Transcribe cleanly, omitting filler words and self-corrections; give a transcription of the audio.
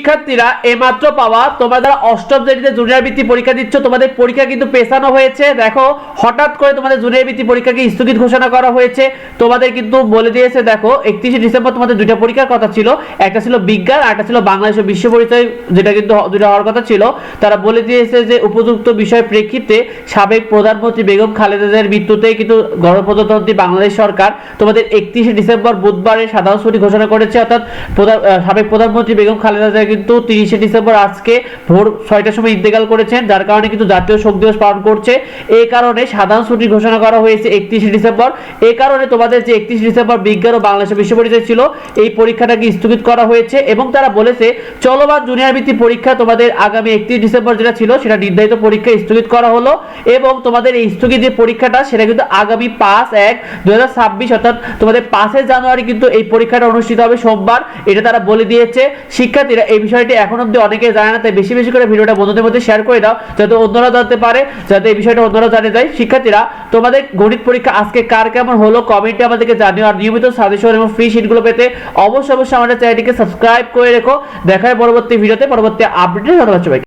শিক্ষার্থীরা এইমাত্র পাওয়া তোমরা যারা অষ্টম শ্রেণীতে জুনিয়র বৃত্তি পরীক্ষা দিচ্ছ, তোমাদের পরীক্ষা কিন্তু পেছানো হয়েছে। দেখো হঠাৎ করে তোমাদের জুনিয়র বৃত্তি পরীক্ষাকে স্থগিত ঘোষণা করা হয়েছে। তোমাদের কিন্তু বলে দিয়েছে, দেখো 31শে ডিসেম্বর তোমাদের দুইটা পরীক্ষার কথা ছিল, একটা ছিল বিজ্ঞান আর একটা ছিল বাংলাদেশ ও বিশ্ব পরিচয়, যেটা কিন্তু দুইটা হওয়ার কথা ছিল। তারা বলে দিয়েছে যে উপযুক্ত বিষয় প্রেক্ষিতে সাবেক প্রধানমন্ত্রী বেগম খালেদা জিয়ার মৃত্যুতে কিন্তু গণপ্রজাতন্ত্রী বাংলাদেশ সরকার তোমাদের 31শে ডিসেম্বর বুধবারে সাধারণ ছুটি ঘোষণা করেছে। অর্থাৎ সাবেক প্রধানমন্ত্রী বেগম খালেদা জিয়া কিন্তু 30শে ডিসেম্বর আজকে ভোর 6টার সময় ইন্তেকাল করেছেন, যার কারণে কিন্তু জাতীয় শোক দিবস পালন করছে। এই কারণে সাধারণ ছুটি ঘোষণা করা হয়েছে 31শে ডিসেম্বর। এই কারণে তোমাদের যে 31শে ডিসেম্বর বিজ্ঞান ও বাংলাদেশ বিশ্ব পরিচয় ছিল, এই পরীক্ষাটাকে স্থগিত করা হয়েছে। এবং তারা বলেছে চলমান জুনিয়র বৃত্তি পরীক্ষা তোমাদের আগামী 31 ডিসেম্বর যেটা ছিল সেটা নির্ধারিত পরীক্ষা স্থগিত করা হলো। এবং তোমাদের এই স্থগিত যে পরীক্ষাটা সেটা কিন্তু আগামী 5/1/2026 অর্থাৎ তোমাদের 5 জানুয়ারি কিন্তু এই পরীক্ষাটা অনুষ্ঠিত হবে, সোমবার। এটা তারা বলে দিয়েছে। শিক্ষার্থীরা এই বিষয়টি এখন অবধি অনেকে জানে না, তাই বেশি বেশি করে ভিডিওটা বন্ধুদের মধ্যে শেয়ার করে দাও, যাতে অন্যরা জানতে পারে, যাতে এই বিষয়টা অন্যরা জানে যায়। শিক্ষার্থীরা তোমাদের গণিত পরীক্ষা আজকে কার কেমন হলো কমেন্টে আমাদেরকে জানিও। আর নিয়মিত সাজেশন এবং ফ্রি শিটগুলো পেতে অবশ্যই আমাদের চ্যানেলটিকে সাবস্ক্রাইব করে রেখো। দেখা হয় পরবর্তী ভিডিওতে, পরবর্তী আপডেটে। ধন্যবাদ সবাইকে।